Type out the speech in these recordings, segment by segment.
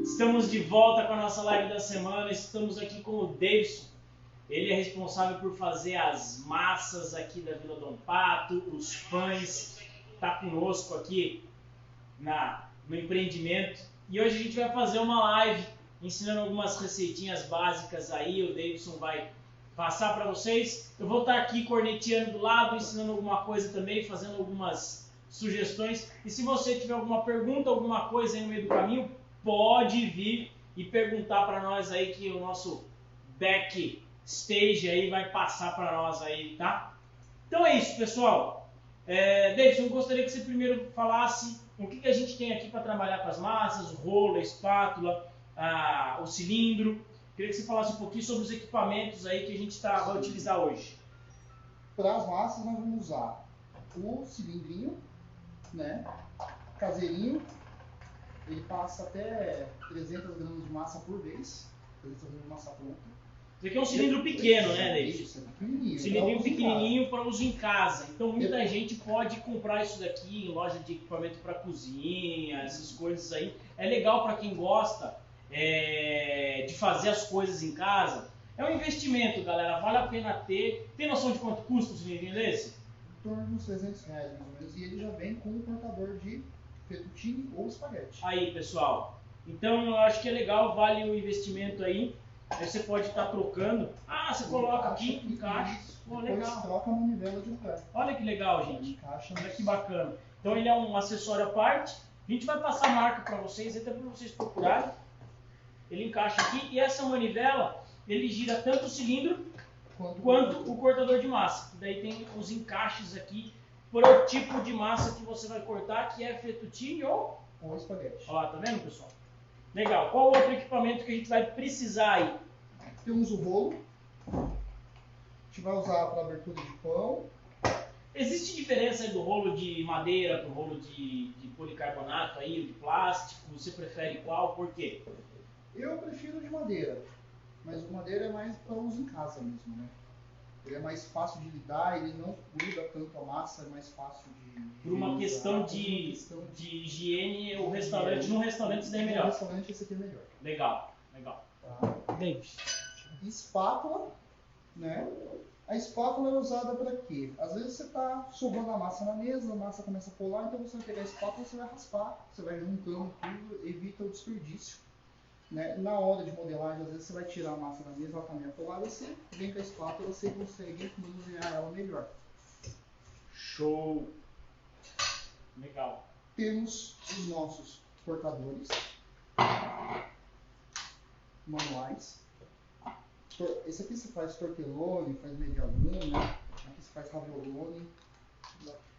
Estamos de volta com a nossa live da semana. Estamos aqui com o Davidson. Ele é responsável por fazer as massas aqui da Vila Dom Pato, os pães. Está conosco aqui no empreendimento. E hoje a gente vai fazer uma live ensinando algumas receitinhas básicas aí. O Davidson vai passar para vocês. Eu vou estar aqui corneteando do lado, ensinando alguma coisa também, fazendo algumas sugestões. E se você tiver alguma pergunta, alguma coisa aí no meio do caminho, pode vir e perguntar para nós aí, que o nosso backstage aí vai passar para nós aí, tá? Então é isso, pessoal. Davidson, eu gostaria que você primeiro falasse o que a gente tem aqui para trabalhar com as massas, o rolo, a espátula, o cilindro. Queria que você falasse um pouquinho sobre os equipamentos aí que a gente vai utilizar hoje. Para as massas nós vamos usar o cilindrinho, né, caseirinho. Ele passa até 300 gramas de massa por vez. 300 gramas de massa pronta. Isso aqui é um cilindro pequeno, né, David? Isso, é pequenininho. Cilindrinho pequenininho para uso em casa. Então muita gente pode comprar isso daqui em loja de equipamento para cozinha, essas coisas aí. É legal para quem gosta de fazer as coisas em casa. É um investimento, galera. Vale a pena ter. Tem noção de quanto custa um cilindrinho desse? Em torno de uns R$300 mais ou menos. E ele já vem com um cortador de fettuccine ou espaguete. Aí, pessoal. Então eu acho que é legal, vale o investimento aí. Aí você pode estar trocando. Você coloca aqui, encaixa. Legal. Troca a manivela de lugar. Olha que legal, gente. Encaixa. Olha que bacana. Então ele é um acessório à parte. A gente vai passar a marca para vocês, até para vocês procurarem. Ele encaixa aqui e essa manivela, ele gira tanto o cilindro quanto o cortador de massa. Daí tem os encaixes aqui para o tipo de massa que você vai cortar, que é fettuccine ou espaguete. Ó, tá vendo, pessoal? Legal. Qual outro equipamento que a gente vai precisar aí? Temos o rolo. A gente vai usar para abertura de pão. Existe diferença aí do rolo de madeira para o rolo de policarbonato aí, de plástico? Você prefere qual? Por quê? Eu prefiro de madeira, mas o madeira é mais para uso em casa mesmo, né? Ele é mais fácil de lidar, ele não gruda tanto a massa, é mais fácil de por uma questão de higiene, no restaurante isso daí é melhor. No restaurante esse aqui é melhor. Legal, legal. Tá. David. Espátula, né? A espátula é usada para quê? Às vezes você está sobrando a massa na mesa, a massa começa a pular, então você vai pegar a espátula, você vai raspar, você vai juntando tudo, evita o desperdício. Né? Na hora de modelagem, às vezes você vai tirar a massa da mesa, ela está meio atolada, você vem com a espátula, você consegue manusear ela melhor. Show! Legal. Temos os nossos cortadores manuais. Esse aqui você faz tortellone, faz medialuna, aqui você faz raviolone.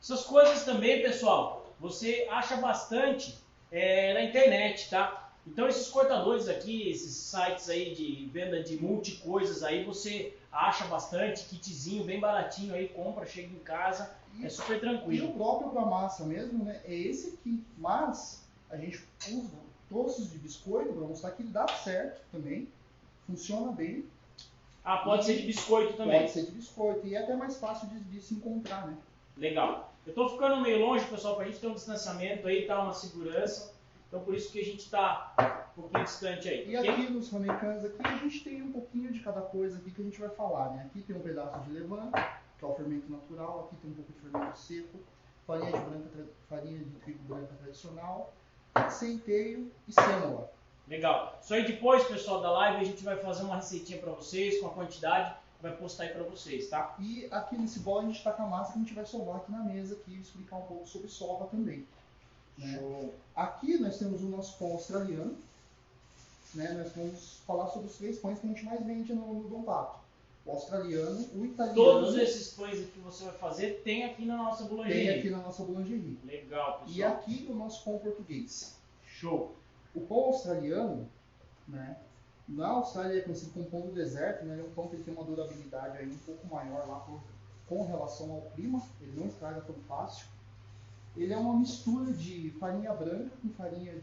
Essas coisas também, pessoal, você acha bastante na internet, tá? Então esses cortadores aqui, esses sites aí de venda de multi-coisas aí, você acha bastante, kitzinho bem baratinho aí, compra, chega em casa, é super tranquilo. E o próprio para massa mesmo, né, é esse aqui, mas a gente usa troços de biscoito para mostrar que ele dá certo também, funciona bem. Pode ser de biscoito também. Pode ser de biscoito e é até mais fácil de se encontrar, né? Legal. Eu tô ficando meio longe, pessoal, pra gente ter um distanciamento aí, tá, uma segurança. Então por isso que a gente tá um pouquinho distante aí. E aqui nos ramequins aqui a gente tem um pouquinho de cada coisa aqui que a gente vai falar, né? Aqui tem um pedaço de levain, que é o fermento natural, aqui tem um pouco de fermento seco, farinha de trigo branca tradicional, centeio e sêmola. Legal. Isso aí depois, pessoal, da live a gente vai fazer uma receitinha para vocês com a quantidade, vai postar aí para vocês, tá? E aqui nesse bol a gente tá com a massa que a gente vai sovar aqui na mesa aqui e explicar um pouco sobre sova também. Né? Aqui nós temos o nosso pão australiano, né? Nós vamos falar sobre os 3 pães que a gente mais vende no Dom Pato. O australiano, o italiano... Todos esses pães que você vai fazer tem aqui na nossa boulangerie. Tem aqui na nossa boulangerie. Legal, pessoal. E aqui o nosso pão português. Show. O pão australiano, né? Na Austrália é conhecido como pão do deserto, né? É um pão que tem uma durabilidade aí um pouco maior lá com relação ao clima, ele não estraga tão fácil. Ele é uma mistura de farinha branca com farinha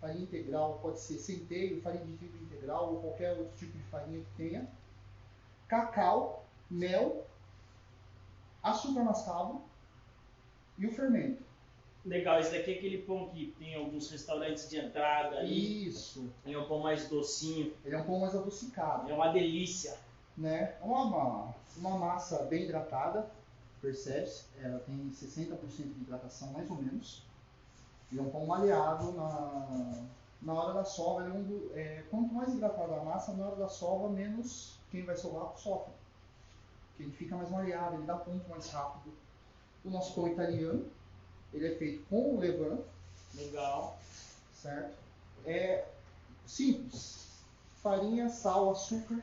farinha integral, pode ser centeio, farinha de trigo integral ou qualquer outro tipo de farinha que tenha, cacau, mel, açúcar mascavo e o fermento. Legal, esse daqui é aquele pão que tem alguns restaurantes de entrada aí. Isso. Ele é um pão mais docinho. Ele é um pão mais adocicado. É uma delícia. Né? É uma massa bem hidratada, percebe-se. Ela tem 60% de hidratação, mais ou menos. Ele é um pão maleável na hora da sova. Quanto mais hidratada a massa, na hora da sova, menos quem vai sovar sofre. Porque ele fica mais maleável, ele dá ponto mais rápido. O nosso pão italiano, ele é feito com o levain. Legal. Certo? É simples. Farinha, sal, açúcar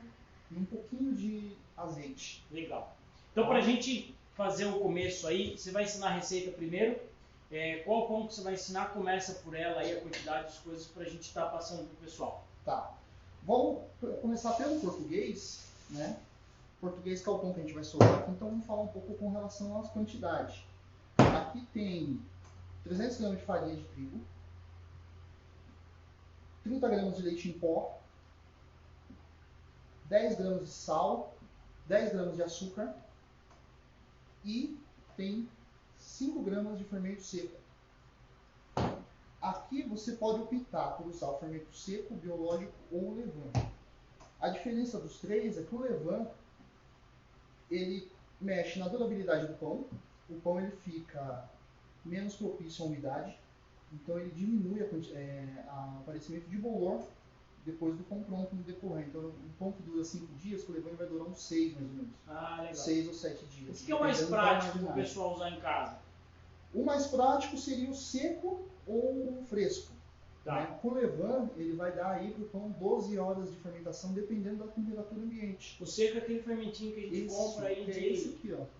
e um pouquinho de azeite. Legal. Então, para a gente fazer o começo aí, você vai ensinar a receita primeiro. Qual pão que você vai ensinar? Começa por ela aí, a quantidade de coisas para a gente estar passando para o pessoal. Tá. Vamos começar pelo português, né? Português que é o pão que a gente vai sovar aqui, então vamos falar um pouco com relação às quantidades. Aqui tem 300 gramas de farinha de trigo, 30 gramas de leite em pó, 10 gramas de sal, 10 gramas de açúcar e tem 5 gramas de fermento seco. Aqui você pode optar por usar o fermento seco, biológico ou o levain. A diferença dos três é que o levain ele mexe na durabilidade do pão. O pão ele fica menos propício à umidade, então ele diminui o aparecimento de bolor depois do pão pronto no decorrer. Então, um pão que dura 5 dias, o levain vai durar uns 6 mais ou menos. Ah, legal. 6 ou 7 dias. O que é o mais prático para o pessoal usar em casa? O mais prático seria o seco ou o fresco. Tá. Né? Com o levain, ele vai dar aí para o pão 12 horas de fermentação, dependendo da temperatura ambiente. O seco é aquele fermentinho que a gente compra aí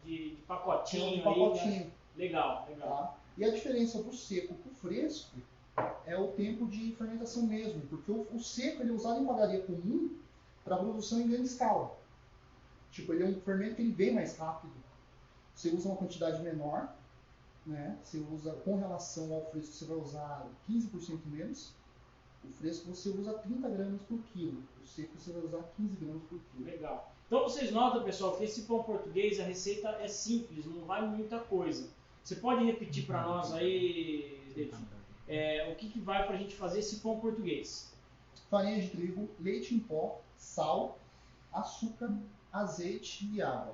de pacotinho. Um pacotinho. Aí, né? Legal, legal. Tá? E a diferença do seco para o fresco é o tempo de fermentação mesmo, porque o seco ele é usado em padaria comum para produção em grande escala. Tipo, ele é um fermento que ele vem mais rápido. Você usa uma quantidade menor, né? Você usa, com relação ao fresco, você vai usar 15% menos. O fresco você usa 30 gramas por quilo. O seco você vai usar 15 gramas por quilo. Legal. Então vocês notam, pessoal, que esse pão português, a receita é simples, não vai muita coisa. Você pode repetir para nós aí, David, o que vai para a gente fazer esse pão português? Farinha de trigo, leite em pó, sal, açúcar, azeite e água.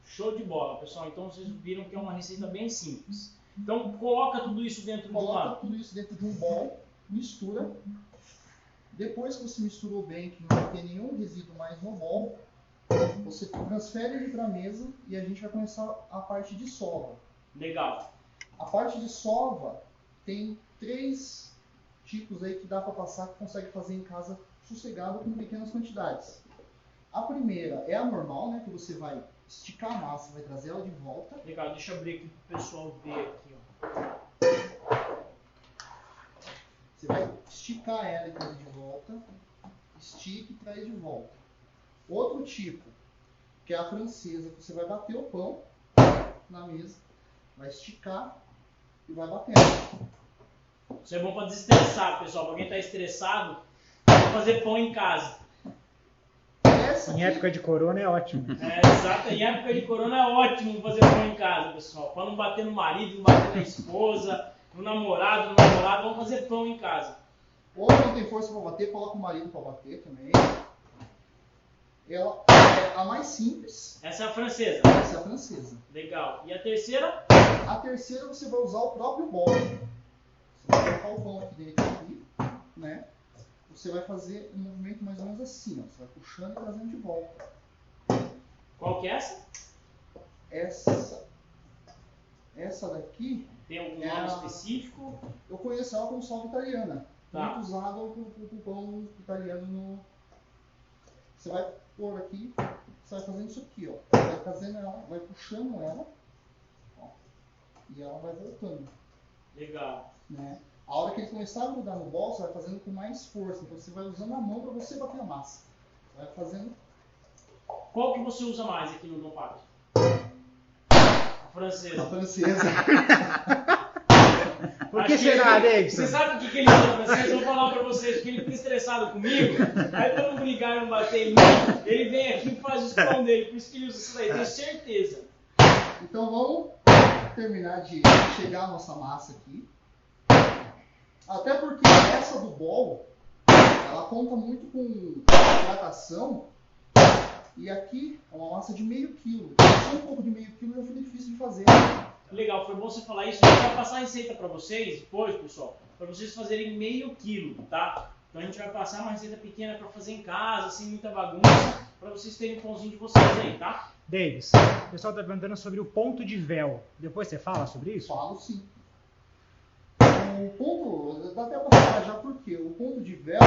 Show de bola, pessoal. Então vocês viram que é uma receita bem simples. Então coloca tudo isso dentro de um bol, mistura. Depois que você misturou bem, que não vai ter nenhum resíduo mais no bol, você transfere ele para a mesa e a gente vai começar a parte de sova. Legal. A parte de sova tem 3 tipos aí que dá para passar, que consegue fazer em casa sossegado com pequenas quantidades. A primeira é a normal, né, que você vai esticar a massa, vai trazer ela de volta. Legal, deixa eu abrir aqui para o pessoal ver aqui, ó. Você vai esticar ela e trazer de volta, estica e traz de volta. Outro tipo, que é a francesa, que você vai bater o pão na mesa, vai esticar e vai batendo. Isso é bom para desestressar, pessoal. Para quem está estressado, vai fazer pão em casa. Em época de corona é ótimo. Exato. Em época de corona é ótimo fazer pão em casa, pessoal. Para não bater no marido, não bater na esposa, no namorado, vamos fazer pão em casa. Ou não tem força para bater, coloca o marido para bater também. Ela é a mais simples. Essa é a francesa. Essa é a francesa. Legal. E a terceira? A terceira você vai usar o próprio bol. Você vai colocar o pão aqui dentro, aqui, né? Você vai fazer um movimento mais ou menos assim, ó. Você vai puxando e trazendo de volta. Qual que é essa? Essa daqui... Tem algum nome específico? Eu conheço ela como salva italiana. Tá. Muito usado com o pão italiano no... Você vai pôr aqui, você vai fazendo isso aqui, ó. Vai fazendo ela, vai puxando ela, ó, e ela vai voltando. Legal. Né? A hora que ele começar a grudar no bol, você vai fazendo com mais força. Então você vai usando a mão para você bater a massa. Vai fazendo. Qual que você usa mais aqui no Dom Pato? A francesa. A francesa. Por que será, Davidson? Você sabe o que ele fala? Vocês vão falar pra vocês que ele fica estressado comigo. Aí pra não brigar e não bater em mim, ele vem aqui e faz os pão dele. Por isso que ele usa isso daí, tenho certeza. Então vamos terminar de chegar a nossa massa aqui. Até porque essa do bol, ela conta muito com hidratação. E aqui é uma massa de meio quilo. Só um pouco de meio quilo já fica difícil de fazer. Legal, foi bom você falar isso. A gente vai passar a receita para vocês depois, pessoal, para vocês fazerem meio quilo, tá? Então a gente vai passar uma receita pequena para fazer em casa, sem muita bagunça, para vocês terem o pãozinho de vocês aí, tá? Davis, o pessoal está perguntando sobre o ponto de véu. Depois você fala sobre isso? Falo sim. O ponto, dá até para falar já por quê. O ponto de véu,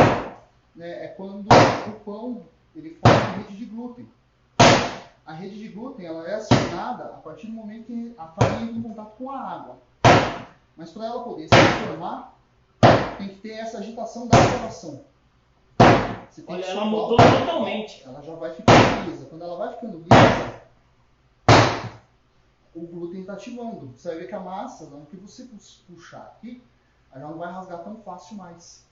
né, é quando o pão ele forma rede de glúten. A rede de glúten ela é acionada a partir do momento que a farinha entra em contato com a água. Mas para ela poder se formar, tem que ter essa agitação da aceleração. Olha, ela mudou totalmente. Ela já vai ficando lisa. Quando ela vai ficando lisa, o glúten está ativando. Você vai ver que a massa, no que você puxar aqui, ela não vai rasgar tão fácil mais.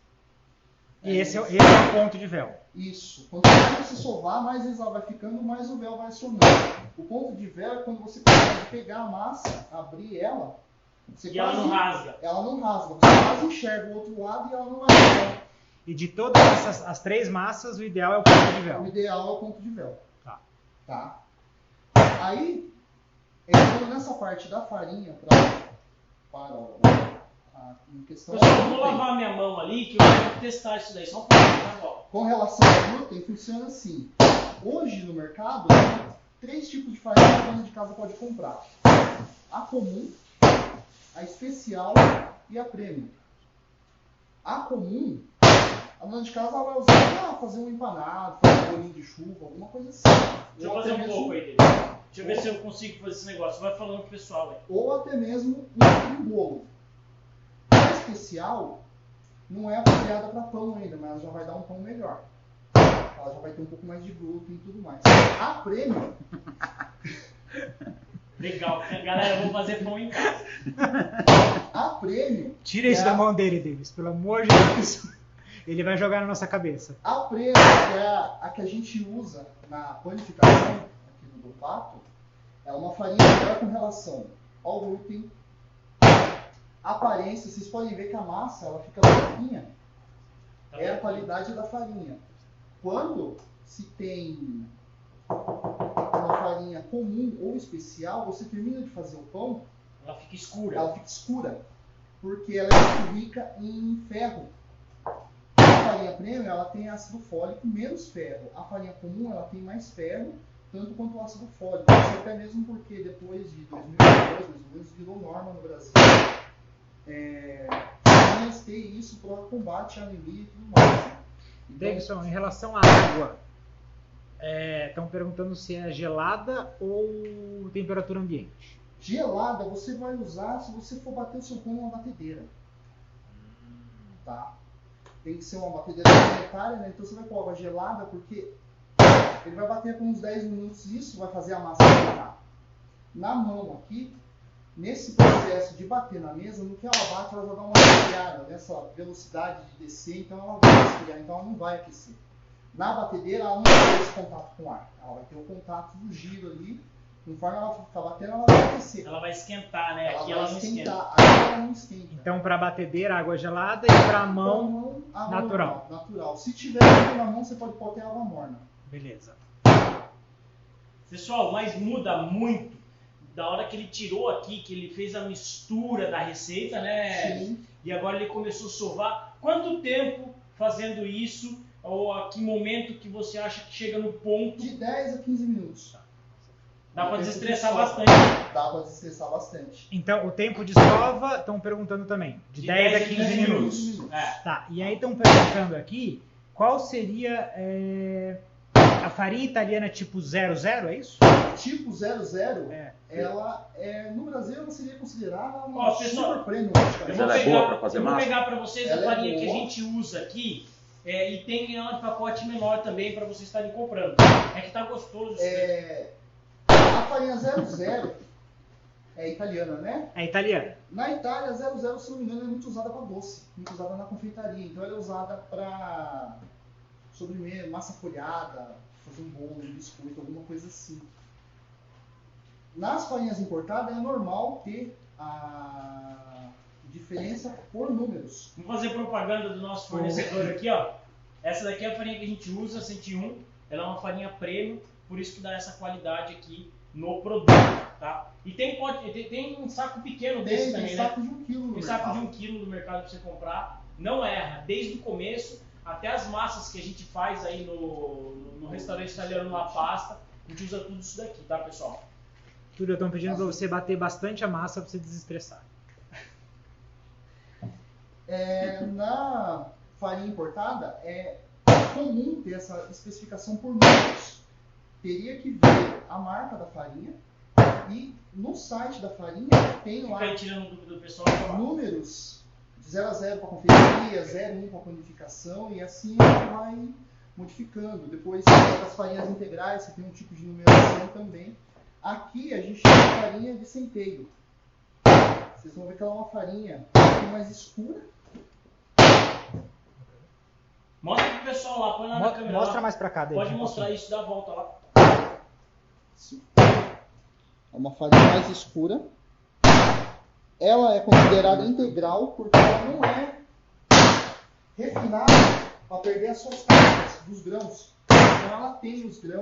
E esse é o ponto de véu. Isso. Quanto mais você sovar, mais lisa ela vai ficando, mais o véu vai acionando. O ponto de véu é quando você consegue pegar a massa, abrir ela. E ela não rasga. Ela não rasga. Você quase enxerga o outro lado e ela não vai rasgar. E de todas as três massas, o ideal é o ponto de véu. O ideal é o ponto de véu. Tá. Aí, entrando nessa parte da farinha em questão Pessoal, eu vou lavar minha mão ali, que eu quero testar isso daí. Só um pouquinho, tá bom? Com relação ao glúten, funciona assim. Hoje no mercado, tem 3 tipos de farinha que a dona de casa pode comprar. A comum, a especial e a premium. A comum, a dona de casa ela vai usar para fazer um empanado, fazer um bolinho de chuva, alguma coisa assim. Deixa eu fazer um pouco aí dele. Deixa eu ver se eu consigo fazer esse negócio. Vai falando pro pessoal aí. Ou até mesmo um bolo. A especial não é apropriada para pão ainda, mas ela já vai dar um pão melhor. Ela já vai ter um pouco mais de glúten e tudo mais. A premium... Legal, galera, eu vou fazer pão em casa. A premium... Tira isso da mão dele, Davis, pelo amor de Deus. Ele vai jogar na nossa cabeça. A premium, que é a que a gente usa na panificação aqui no Dom Pato, é uma farinha melhor com relação ao glúten, aparência. Vocês podem ver que a massa ela fica branquinha. É a qualidade da farinha. Quando se tem uma farinha comum ou especial, você termina de fazer o pão, ela fica escura. Ela fica escura, porque ela é rica em ferro. A farinha premium ela tem ácido fólico menos ferro. A farinha comum ela tem mais ferro, tanto quanto o ácido fólico. Isso até mesmo porque depois de 2002, mais ou menos, virou norma no Brasil. Farinhas ter isso para combate à anemia e tudo mais. Então, Davidson, em relação à água, estão perguntando se é gelada ou temperatura ambiente. Gelada você vai usar se você for bater o seu pão numa batedeira. Tá? Tem que ser uma batedeira sanitária, né? Então você vai pôr água gelada porque ele vai bater por uns 10 minutos e isso vai fazer a massa secar. Na mão aqui, nesse processo de bater na mesa, no que ela bate, ela já dá uma esfriada nessa velocidade de descer, então ela vai esfriar, então ela não vai aquecer. Na batedeira, ela não vai ter esse contato com o ar. Ela vai ter o contato do giro ali. Conforme ela ficar batendo, ela vai aquecer. Ela vai esquentar, né? Ela Aqui vai ela não esquenta. aqui ela não esquenta. Então, para batedeira, água gelada e para mão, água natural. Natural. Se tiver água na mão, você pode pôr até água morna. Beleza. Pessoal, mas muda muito da hora que ele tirou aqui, que ele fez a mistura da receita, né? Sim. E agora ele começou a sovar. Quanto tempo fazendo isso? Ou a que momento que você acha que chega no ponto? De 10 a 15 minutos. Dá para desestressar bastante. Dá para desestressar bastante. Então, o tempo de sova, estão perguntando também. De 10 a 15 minutos. Tá, e aí estão perguntando aqui, qual seria a farinha italiana tipo 00, é isso? Tipo 00, ela no Brasil ela seria considerada uma pessoal, super premium. Ela é boa para fazer massa? Eu vou pegar para vocês ela a farinha que a boa. gente usa aqui. E tem ela de pacote menor também para vocês estarem comprando. É que tá gostoso isso. A farinha 00, É italiana, né? É italiana. Na Itália, 00, se não me engano, é muito usada para doce, muito usada na confeitaria. Então ela é usada para sobremesa, massa folhada, fazer um bolo, um biscoito, alguma coisa assim. Nas farinhas importadas é normal ter a diferença por números. Vamos fazer propaganda do nosso fornecedor aqui, ó. Essa daqui é a farinha que a gente usa, a 101. Ela é uma farinha premium, por isso que dá essa qualidade aqui no produto, tá? E tem um saco pequeno desse também, tem né? saco de 1 quilo no Tem mercado. saco de 1 quilo no mercado para você comprar. Não erra, desde o começo até as massas que a gente faz aí no restaurante italiano La Pasta, a gente usa tudo isso daqui, tá, pessoal? Túlio, estão pedindo para você bater bastante a massa para você desestressar. Na farinha importada é comum ter essa especificação por números. Teria que ver a marca da farinha e no site da farinha tem lá Fica aí tirando dúvida do pessoal. números de 0 a 0 para confeitaria, 0 a 1 para panificação e assim vai modificando. Depois as farinhas integrais, que tem um tipo de numeração também. Aqui a gente tem a farinha de centeio. Vocês vão ver que ela é uma farinha um pouco mais escura. Mostra pro pessoal lá, põe lá na câmera. Mostra lá. mais pra cá, David. Pode mostrar isso, dá a volta lá. É uma farinha mais escura. Ela é considerada integral porque ela não é refinada para perder as suas cargas dos grãos. Então ela tem os grãos.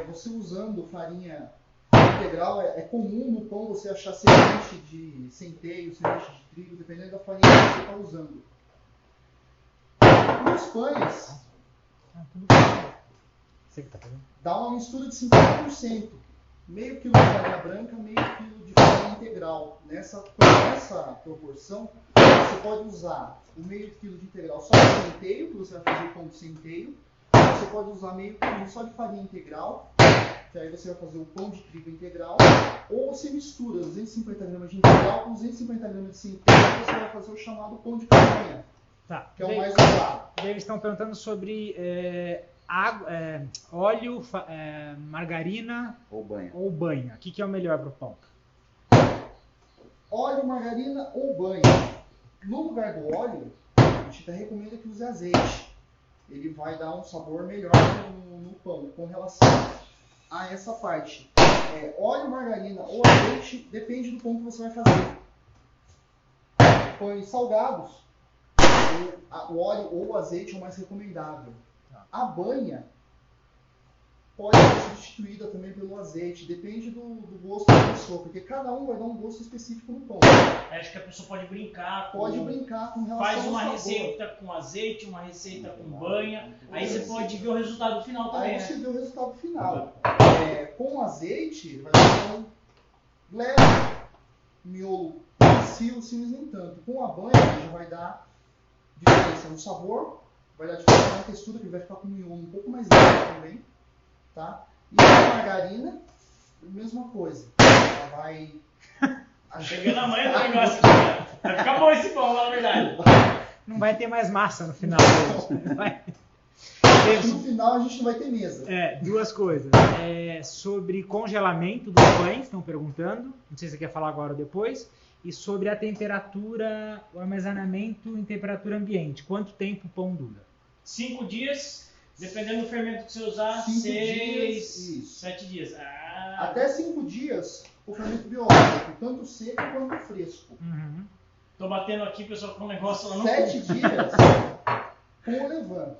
Você usando farinha integral, é comum no pão você achar semente de centeio, semente de trigo, dependendo da farinha que você está usando. Nos pães, dá uma mistura de 50%. Meio quilo de farinha branca, meio quilo de farinha integral. Nessa proporção, você pode usar o meio quilo de integral só de centeio, que você vai fazer o pão de centeio. Você pode usar meio quilo só de farinha integral, que aí você vai fazer o pão de trigo integral. Ou você mistura 250 gramas de integral com 250 gramas de centeio, e você vai fazer o chamado pão de farinha. Tá. Que é o mais usado. Eles estão perguntando sobre óleo, margarina Ou banha. ou banha. O que é o melhor para o pão? Óleo, margarina ou banha. No lugar do óleo, a gente até recomenda que use azeite. Ele vai dar um sabor melhor no pão. Com relação a essa parte, óleo, margarina ou azeite, depende do pão que você vai fazer. Pães salgados, o óleo ou o azeite é o mais recomendável. A banha pode ser substituída também pelo azeite, depende do gosto da pessoa, porque cada um vai dar um gosto específico no pão. Acho que a pessoa pode brincar com relação faz ao uma sabor. receita com azeite, uma receita com banha, aí você pode ver o resultado final também. Aí você vê o resultado final. Com azeite, vai dar um leve miolo macio, sim, mas nem tanto. Com a banha, já vai dar diferença no sabor, vai dar diferença na textura, que vai ficar com o miolo um pouco mais leve também. Tá? E a margarina, mesma coisa. Ela vai... Chegando a manhã do negócio aqui, né? Vai ficar bom esse pão, na verdade. Não vai ter mais massa no final. No final a gente não vai ter mesa. Duas coisas. Sobre congelamento dos pães, estão perguntando. Não sei se você quer falar agora ou depois. E sobre a temperatura, o armazenamento em temperatura ambiente. Quanto tempo o pão dura? 5 dias, dependendo do fermento que você usar, 6, 7 dias. Até 5 dias o fermento biológico, tanto seco quanto fresco. Uhum. Tô batendo aqui, pessoal, com um negócio lá no 7 dias com o levain.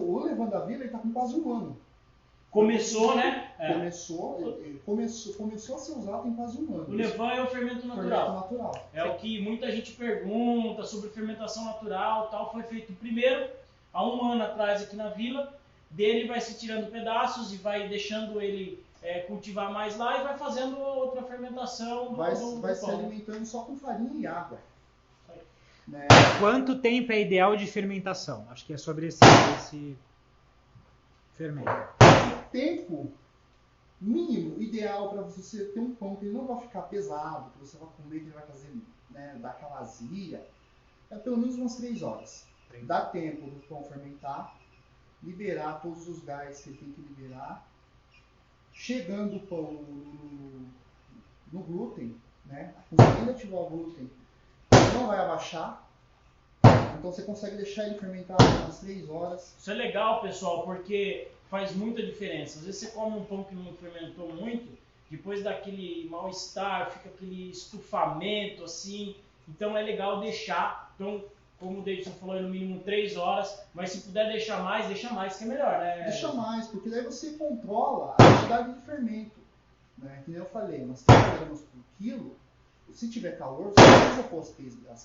O levain da Vila está com quase 1 ano. Começou, né? Começou a ser usado tem quase 1 ano. O levain é o fermento natural. É Sim. o que muita gente pergunta sobre fermentação natural, tal. Foi feito primeiro, há 1 ano atrás aqui na Vila. Dele vai se tirando pedaços e vai deixando ele cultivar mais lá e vai fazendo outra fermentação. Vai se alimentando só com farinha e água. Né? Quanto tempo é ideal de fermentação? Acho que é sobre esse fermento. O tempo mínimo, ideal para você ter um pão que ele não vai ficar pesado, que você vai comer, que ele vai fazer, dar aquela azia, é pelo menos umas 3 horas. Dá tempo do pão fermentar, liberar todos os gás que ele tem que liberar. Chegando o pão no glúten, né? A função inativa ao glúten não vai abaixar. Então você consegue deixar ele fermentar umas 3 horas. Isso é legal, pessoal, porque faz muita diferença. Às vezes você come um pão que não fermentou muito, depois daquele mal-estar, fica aquele estufamento assim. Então é legal deixar. Então, como o Davidson falou, no mínimo 3 horas, mas se puder deixar mais, que é melhor, né? Deixa mais, porque daí você controla a quantidade de fermento. Né? Que nem eu falei, umas 30 gramas por quilo. Se tiver calor, você não precisa pôr as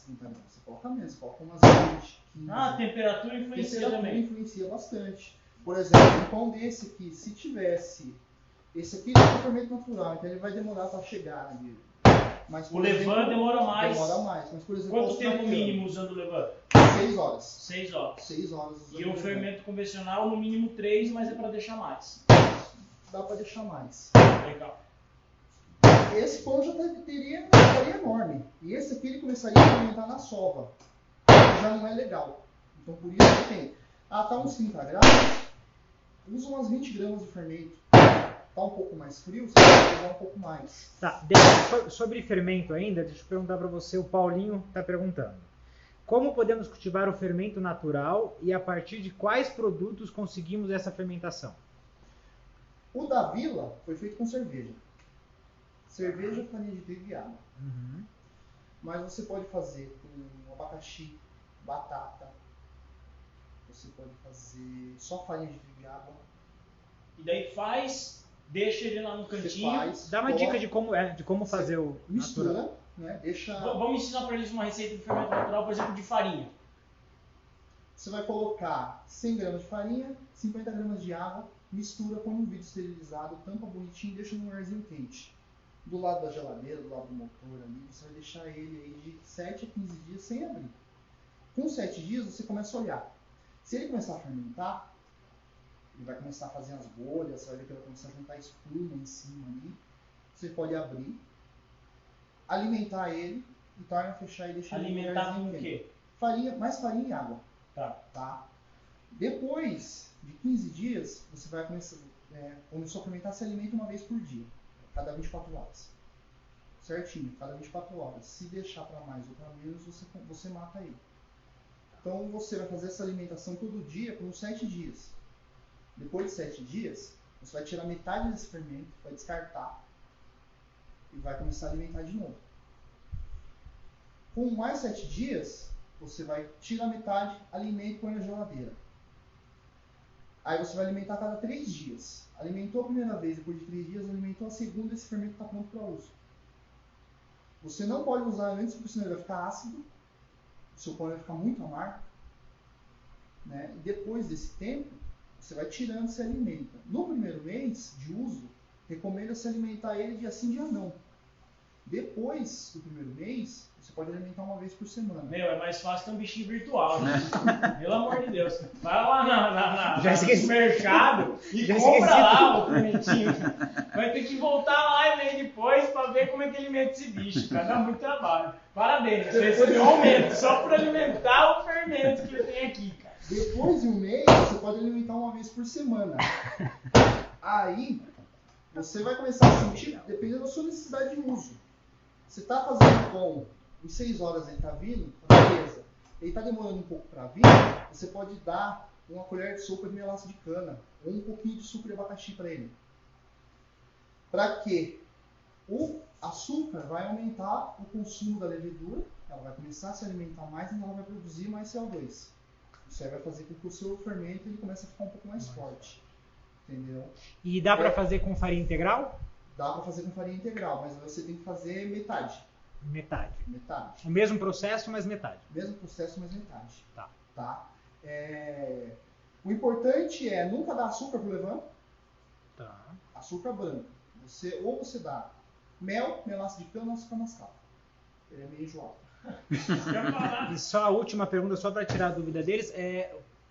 30 gramas, você coloca menos, você coloca umas 20, 15. A temperatura influencia também. Influencia bastante. Por exemplo, um pão desse aqui, se tivesse... Esse aqui é um fermento natural, então ele vai demorar para chegar ali. Mas, o levain demora mais. Mas, por exemplo, quanto tempo mínimo usando o levain? 6 horas. 6 horas. 6 horas usando e o fermento convencional no mínimo 3, mas é para deixar mais. Dá para deixar mais. Legal. Esse pão já estaria enorme. E esse aqui ele começaria a fermentar na sova. Já não é legal. Então por isso que tem. Tá uns 30 graus, usa umas 20 gramas de fermento. Tá um pouco mais frio, você pode usar um pouco mais. Tá, sobre fermento ainda, deixa eu perguntar para você, o Paulinho está perguntando. Como podemos cultivar o fermento natural e a partir de quais produtos conseguimos essa fermentação? O da Vila foi feito com cerveja. Cerveja, farinha de trigo e água. Uhum. Mas você pode fazer com abacaxi, batata. Você pode fazer só farinha de trigo e água. E daí deixa ele lá no cantinho. Dá uma dica de como fazer o mistura, natural. Né? Vamos ensinar para eles uma receita de fermento natural, por exemplo, de farinha. Você vai colocar 100 gramas de farinha, 50 gramas de água, mistura, põe um vidro esterilizado, tampa bonitinho e deixa num lugarzinho quente. Do lado da geladeira, do lado do motor ali, você vai deixar ele aí de 7 a 15 dias sem abrir. Com 7 dias você começa a olhar. Se ele começar a fermentar, ele vai começar a fazer as bolhas, você vai ver que ele vai começar a juntar espuma em cima ali. Você pode abrir, alimentar ele e torna a fechar e deixar ele alimentar com o quê? Mais farinha e água. Tá? Depois de 15 dias, você vai começar a fermentar, se alimenta uma vez por dia. Cada 24 horas. Certinho, cada 24 horas. Se deixar para mais ou para menos, você mata ele. Então você vai fazer essa alimentação todo dia por uns 7 dias. Depois de 7 dias, você vai tirar metade desse fermento, vai descartar e vai começar a alimentar de novo. Com mais 7 dias, você vai tirar metade, alimenta e põe na geladeira. Aí você vai alimentar a cada 3 dias. Alimentou a primeira vez, depois de 3 dias, alimentou a segunda, esse fermento está pronto para uso. Você não pode usar antes, porque senão ele vai ficar ácido, o seu pão vai ficar muito amargo. Né? E depois desse tempo, você vai tirando e se alimenta. No primeiro mês de uso, recomenda se alimentar ele dia sim, dia não. Depois do primeiro mês, você pode alimentar uma vez por semana. É mais fácil ter um bichinho virtual, né? Pelo amor de Deus. Vai lá no mercado e compra lá o fermentinho. Vai ter que voltar lá e ler depois para ver como é que alimenta esse bicho, cara. Dá muito trabalho. Parabéns, você recebeu um aumento só por alimentar o fermento que ele tem aqui, cara. Depois de um mês, você pode alimentar uma vez por semana. Aí, você vai começar a sentir, dependendo da sua necessidade de uso. Você está fazendo pão, em 6 horas ele está vindo, beleza. Ele está demorando um pouco para vir, você pode dar uma colher de sopa de melaço de cana, ou um pouquinho de suco de abacaxi para ele. Para quê? O açúcar vai aumentar o consumo da levedura, ela vai começar a se alimentar mais e ela vai produzir mais CO2. Isso aí vai fazer com que o seu fermento ele comece a ficar um pouco mais forte. Entendeu? E dá para fazer com farinha integral? Dá para fazer com farinha integral, mas você tem que fazer metade. Metade. Metade. O mesmo processo, mas metade. Mesmo processo, mas metade. Tá. O importante é nunca dar açúcar pro levain. Tá. Açúcar branco. Ou você dá mel, melaço de cana ou açúcar mascavo. Ele é meio enjoado. E só a última pergunta, só para tirar a dúvida deles,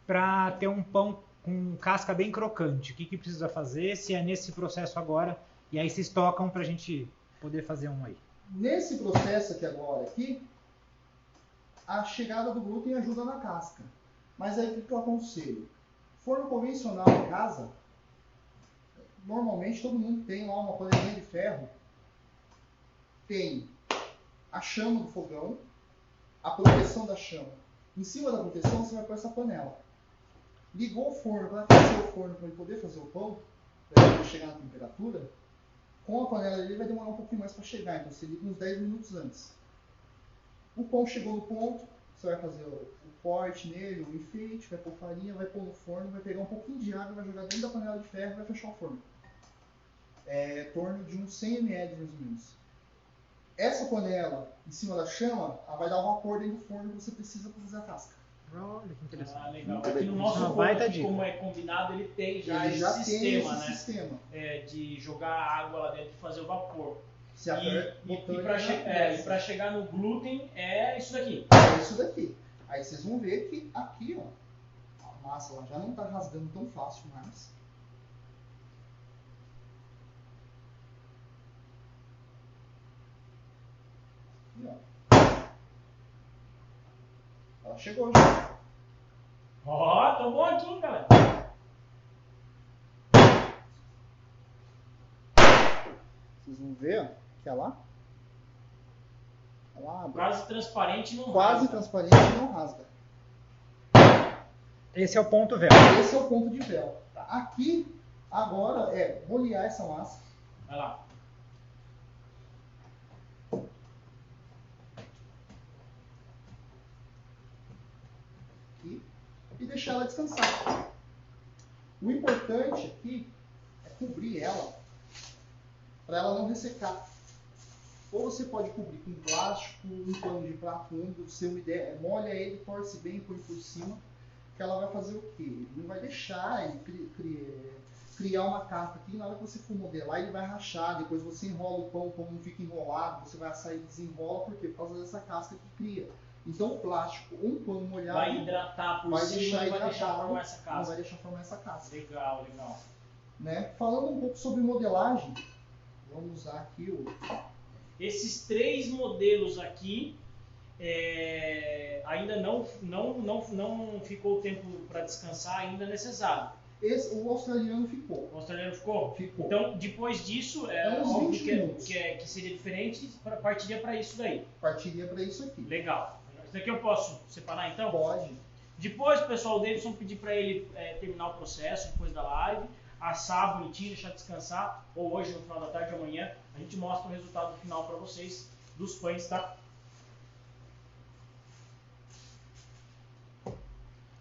para ter um pão com casca bem crocante, o que precisa fazer, se é nesse processo agora, e aí vocês tocam para a gente poder fazer um aí. Nesse processo aqui, a chegada do glúten ajuda na casca. Mas aí o que eu aconselho? Forno convencional em casa, normalmente todo mundo tem lá uma panelinha de ferro. tem a chama do fogão, a proteção da chama. Em cima da proteção você vai pôr essa panela. Ligou o forno, vai fazer o forno para ele poder fazer o pão, para ele chegar na temperatura. Com a panela ele vai demorar um pouquinho mais para chegar, então você liga uns 10 minutos antes. O pão chegou no ponto, você vai fazer o corte nele, o enfeite, vai pôr farinha, vai pôr no forno, vai pegar um pouquinho de água, vai jogar dentro da panela de ferro e vai fechar o forno. Em torno de uns 100 ml mais ou menos. Essa panela em cima da chama, ela vai dar o vapor dentro do forno que você precisa para fazer a casca. Olha que interessante. Ah, legal. Aqui no nosso forno, como é combinado, ele tem já esse sistema, né? Sistema. De jogar água lá dentro e fazer o vapor. E para chegar no glúten é isso daqui. É isso daqui. Aí vocês vão ver que aqui, ó, a massa ela já não está rasgando tão fácil mais. Aqui, ó. Ela chegou já. Ó, tô bom aqui, hein, galera. Vocês vão ver, ó, que ela abre. Quase transparente e não rasga. Quase transparente e não rasga. Esse é o ponto véu. Esse é o ponto de véu. Tá. Aqui, agora, é bolear essa massa. Vai lá. Aqui, e deixar ela descansar. O importante aqui é cobrir ela para ela não ressecar. Ou você pode cobrir com plástico, um pano de prato úmido, molha ele, torce bem, põe por cima, que ela vai fazer o quê? Não vai deixar ele criar uma casca aqui, na hora que você for modelar ele vai rachar, depois você enrola o pão não fica enrolado, você vai assar e desenrola, por quê? Por causa dessa casca que cria. Então o plástico, um pano molhado, vai hidratar por cima e vai deixar formar essa casca. Não vai deixar formar essa casca. Legal, legal. Né? Falando um pouco sobre modelagem, vamos usar aqui Esses 3 modelos aqui ainda não ficou tempo para descansar ainda necessário. O australiano ficou. O australiano ficou? Ficou. Então, depois disso, óbvio que seria diferente, partiria para isso daí. Partiria para isso aqui. Legal. Isso daqui eu posso separar então? Pode. Depois, pessoal, o Davidson pedir para ele terminar o processo depois da live, assar bonitinho, deixar descansar, ou hoje, no final da tarde, amanhã, a gente mostra o resultado final para vocês dos pães, tá?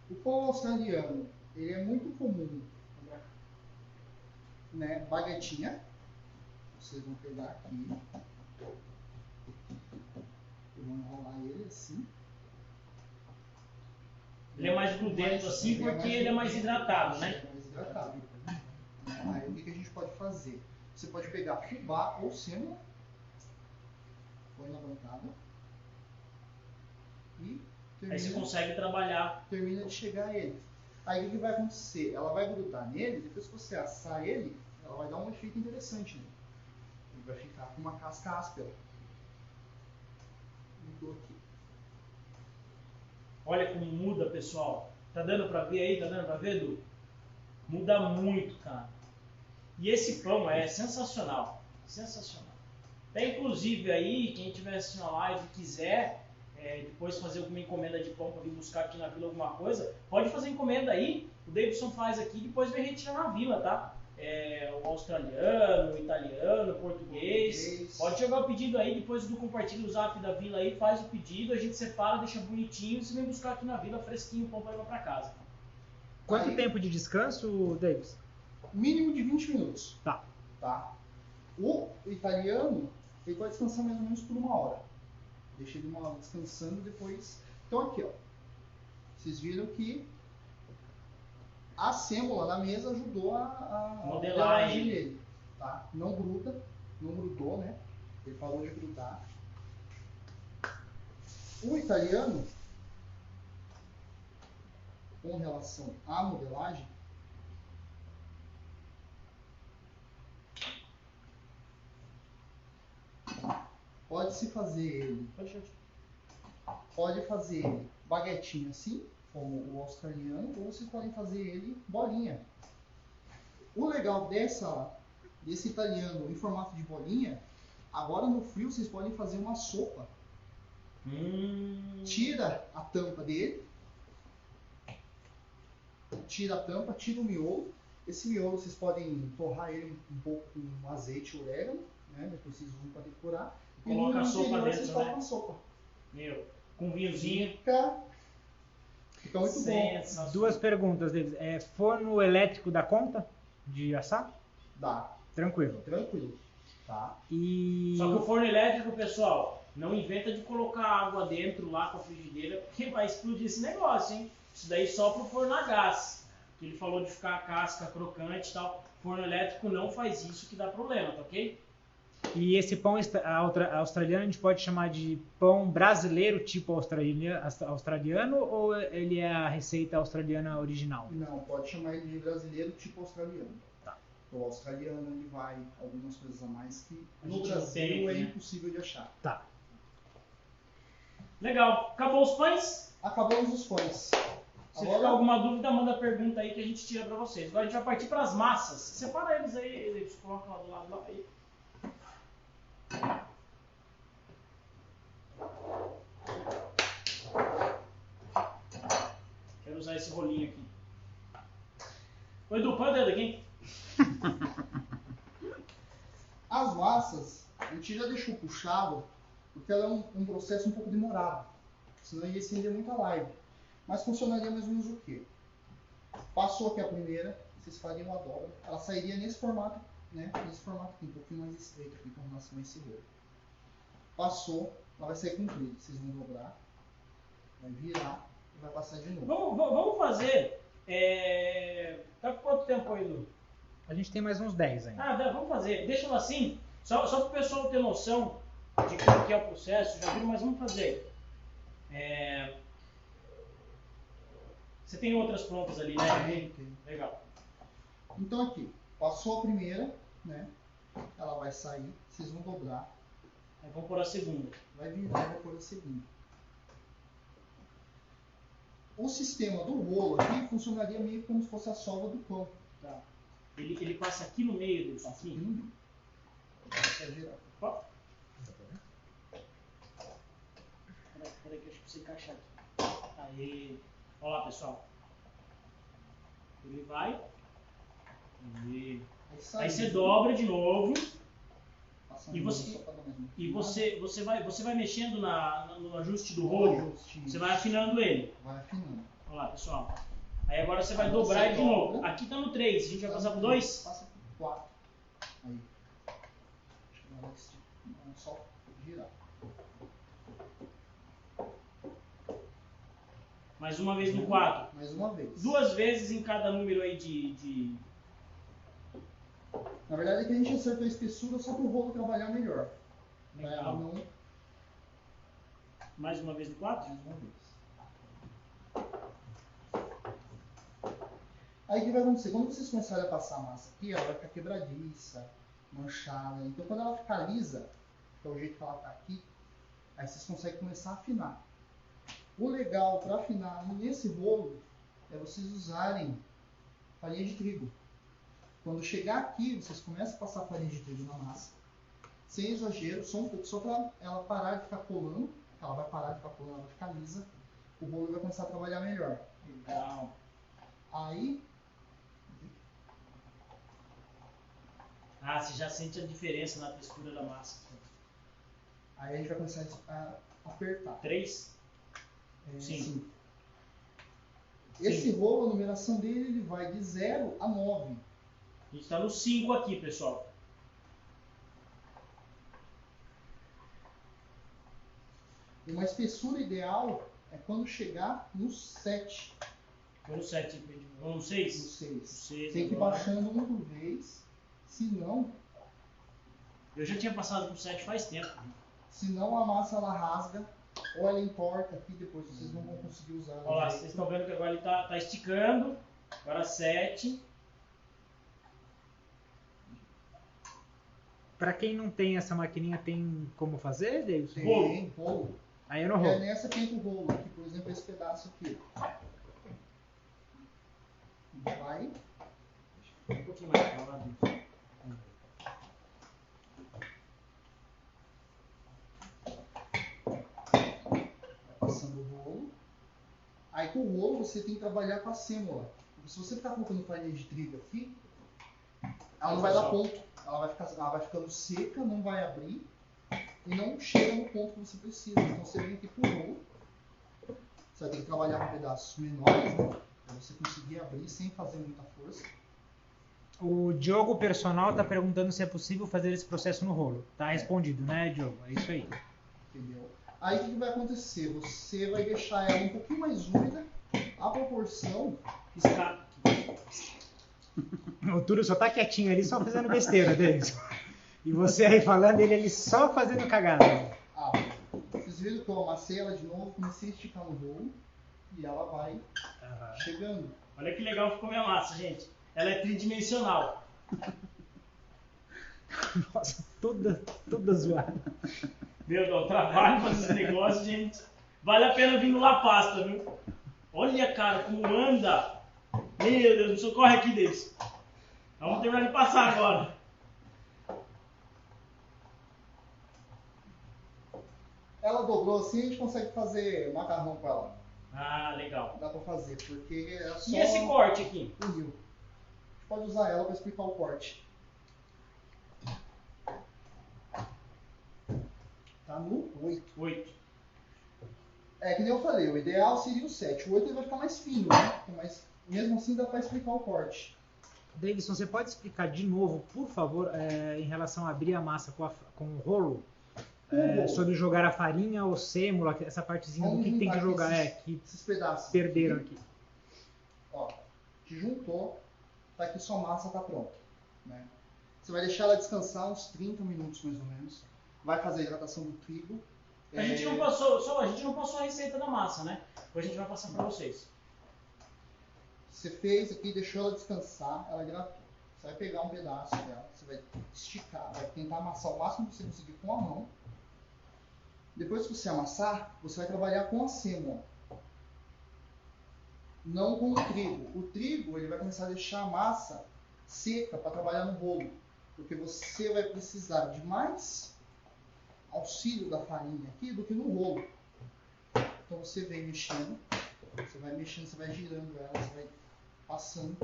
O pão australiano, ele é muito comum, né? Baguetinha, vocês vão pegar aqui, e vão enrolar ele assim. Ele é mais grudento assim porque ele é mais hidratado, né? É mais hidratado. Aí o que a gente pode fazer? Você pode pegar fubá ou sêmola, põe na bancada e aí você consegue trabalhar. Termina de chegar ele. Aí o que vai acontecer? Ela vai grudar nele, depois que você assar ele, ela vai dar um efeito interessante nele. Ele vai ficar com uma casca áspera. Mudou aqui. Olha como muda, pessoal. Tá dando pra ver aí? Tá dando pra ver, Edu? Muda muito, cara. E esse pão é sensacional. Sensacional. Até inclusive aí, quem estiver assistindo a live e quiser depois fazer alguma encomenda de pão para vir buscar aqui na vila alguma coisa, pode fazer encomenda aí. O Davidson faz aqui e depois vem retirar na vila, tá? O australiano, o italiano, o português. Pode jogar o pedido aí, depois do compartilha o zap da vila aí, faz o pedido, a gente separa, deixa bonitinho e você vem buscar aqui na vila fresquinho o pão para levar para casa. Quanto tempo de descanso, Davis? Mínimo de 20 minutos. Tá. O italiano, ele vai descansar mais ou menos por 1 hora. Deixa ele descansando depois. Então aqui, ó. Vocês viram que a sêmola na mesa ajudou a modelar ele. Tá? Não gruda, não grudou, né? Ele parou de grudar. O italiano, com relação à modelagem, pode-se fazer ele. Pode fazer ele baguetinho assim, como o australiano, ou vocês podem fazer ele bolinha. O legal desse italiano em formato de bolinha Agora no frio vocês podem fazer uma sopa. Tira a tampa dele. Tira a tampa, tira o miolo. Esse miolo vocês podem torrar ele um pouco com azeite e orégano, né? Depois vocês usam para decorar. Coloca a sopa dentro, vocês colocam a sopa. Meu, com vinhozinho. Fica muito bom. Duas perguntas, David. Forno elétrico dá conta de assar? Dá. Tranquilo. Tranquilo. Tá. Só que o forno elétrico, pessoal, não inventa de colocar água dentro lá com a frigideira, porque vai explodir esse negócio, hein? Isso daí só pro forno a gás. Que ele falou de ficar a casca crocante e tal. Forno elétrico não faz isso que dá problema, tá ok? E esse pão australiano a gente pode chamar de pão brasileiro tipo australiano ou ele é a receita australiana original? Não, pode chamar ele de brasileiro tipo australiano. Tá. O australiano ele vai algumas coisas a mais que no gente Brasil tem, é né? impossível de achar. Tá. Legal. Acabou os pães? Acabamos os pães. Se tiver alguma dúvida, manda pergunta aí que a gente tira pra vocês. Agora a gente vai partir para as massas. Separa eles aí, eles colocam lá do lado lá aí. Quero usar esse rolinho aqui. Ô Edu, põe o dedo aqui. As massas, a gente já deixou puxado, porque ela é um processo um pouco demorado. Senão ia estender muito a live. Mas funcionaria mais ou menos o quê? Passou aqui a primeira, vocês fariam a dobra. Ela sairia nesse formato, né? Nesse formato aqui, um pouquinho mais estreito aqui com relação a esse rolo. Passou, ela vai sair comprida. Vocês vão dobrar, vai virar e vai passar de novo. Vamos fazer. Tá com quanto tempo aí, Edu? A gente tem mais uns 10 ainda. Vamos fazer. Deixa ela assim, só para o pessoal ter noção de como que é o processo. Já viram, mas vamos fazer. Você tem outras prontas ali, né? Tem. Legal. Então aqui, passou a primeira, né? Ela vai sair, vocês vão dobrar. Aí vamos pôr a segunda. Vai virar e vai pôr a segunda. O sistema do rolo aqui funcionaria meio como se fosse a sola do pão. Tá. Ele passa aqui no meio desse Passa aqui aqui. no meio. Vai girar. Ó. Peraí que eu acho que precisa encaixar aqui. Aí. Olha lá, pessoal. Ele vai. Aí você dobra de novo. E você vai mexendo no ajuste do rolo. Você vai afinando ele. Vai afinando. Olha lá, pessoal. Aí agora você vai dobrar ele de novo. Aqui tá no 3. A gente vai passar pro 2? Passa pro 4. Aí. Acho que agora é só girar. Mais uma vez no 4. Mais uma vez. 2 vezes em cada número aí de... Na verdade é que a gente acertou a espessura só para o rolo trabalhar melhor. Pra ela não... Mais uma vez no 4? Mais uma vez. Aí o que vai acontecer? Quando vocês começarem a passar a massa aqui, ela vai ficar quebradiça, manchada. Então quando ela ficar lisa, que é o jeito que ela está aqui, aí vocês conseguem começar a afinar. O legal para afinar nesse rolo é vocês usarem farinha de trigo. Quando chegar aqui, vocês começam a passar farinha de trigo na massa. Sem exagero, só um pouco, só para ela parar de ficar colando. Ela vai parar de ficar colando, ela vai ficar lisa. O rolo vai começar a trabalhar melhor. Legal. Aí... você já sente a diferença na textura da massa. Aí a gente vai começar a apertar. 3? Sim. Esse rolo, a numeração dele, ele vai de 0 a 9. A gente está no 5 aqui, pessoal. Uma espessura ideal é quando chegar no 7. Foi no 7, ou no 6? No 6. 6 tem que ir agora. baixando uma por vez, senão... Eu já tinha passado pro 7 faz tempo. Senão a massa ela rasga, ou ela entorta aqui, depois vocês não vão conseguir usar. Olha lá, vocês estão vendo que agora ele tá esticando. Agora 7. Pra quem não tem essa maquininha, tem como fazer, David? Tem rolo. Aí eu não rolo. Nessa tem o rolo aqui, por exemplo, esse pedaço aqui. Vai. Um pouquinho mais pra lá. Aí com o rolo você tem que trabalhar com a sêmola. Porque se você ficar colocando farinha de trigo aqui, ela não vai dar ponto. Ela vai ficando seca, não vai abrir e não chega no ponto que você precisa. Então você vem aqui pro rolo. Você vai ter que trabalhar com pedaços menores, né? Para você conseguir abrir sem fazer muita força. O Diogo Personal está perguntando se é possível fazer esse processo no rolo. Tá respondido, né, Diogo? É isso aí. Entendeu? Aí o que vai acontecer? Você vai deixar ela um pouquinho mais úmida, a proporção... O Túlio só tá quietinho ali, só fazendo besteira deles. E você aí falando, ele só fazendo cagada. Vocês viram que eu amassei ela de novo, comecei a esticar no rolo e ela vai chegando. Olha que legal ficou minha massa, gente. Ela é tridimensional. Nossa, toda zoada. Meu, dá um trabalho fazer esse negócio, gente. Vale a pena vir no La Pasta, viu? Olha, cara, como anda. Meu Deus, me socorre aqui deles. Vamos terminar de passar agora. Ela dobrou assim, a gente consegue fazer macarrão com ela. Ah, legal. Dá pra fazer, porque é só... E esse corte aqui? A gente pode usar ela para explicar o corte. Tá no 8. 8. É que nem eu falei, o ideal seria o 7. O 8 ele vai ficar mais fino, né? Mas mesmo assim dá para explicar o corte. Davidson, você pode explicar de novo, por favor, em relação a abrir a massa com o rolo? Sobre jogar a farinha ou sêmola, essa partezinha do que tem que jogar, esses pedaços perderam aqui. Ó, te juntou, tá aqui sua massa tá pronta, né? Você vai deixar ela descansar uns 30 minutos mais ou menos. Vai fazer a hidratação do trigo. A gente não passou a receita da massa, né? Depois a gente vai passar para vocês. Você fez aqui, deixou ela descansar, ela hidratou. Você vai pegar um pedaço dela, você vai esticar, vai tentar amassar o máximo que você conseguir com a mão. Depois que você amassar, você vai trabalhar com a sêmola, não com o trigo. O trigo ele vai começar a deixar a massa seca para trabalhar no rolo, porque você vai precisar de mais auxílio da farinha aqui do que no rolo. Então você vem mexendo, você vai girando ela, você vai passando,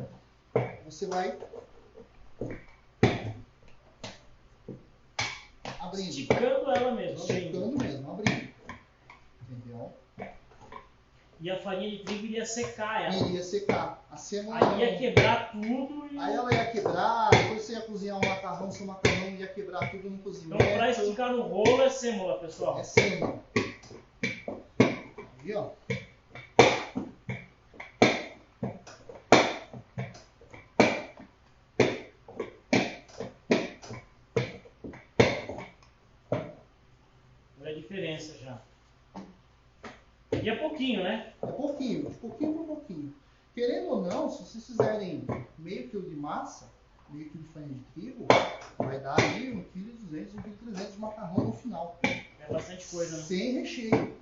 você vai abrindo. Esticando ela mesmo, abrindo. Entendeu? E a farinha de trigo iria secar ela. Iria secar. A sêmola aí ia quebrar tudo e... Aí ela ia quebrar, depois você ia cozinhar um macarrão, seu macarrão ia quebrar tudo no cozimento. Então para esticar no rolo é sêmola, pessoal. É sêmola. Aí, ó. Olha a diferença já. E é pouquinho, né? É pouquinho, de pouquinho por pouquinho. Querendo ou não, se vocês fizerem meio quilo de massa, meio quilo de farinha de trigo, vai dar aí 1,2 kg, 1,3 kg de macarrão no final. É bastante coisa, né? Sem recheio.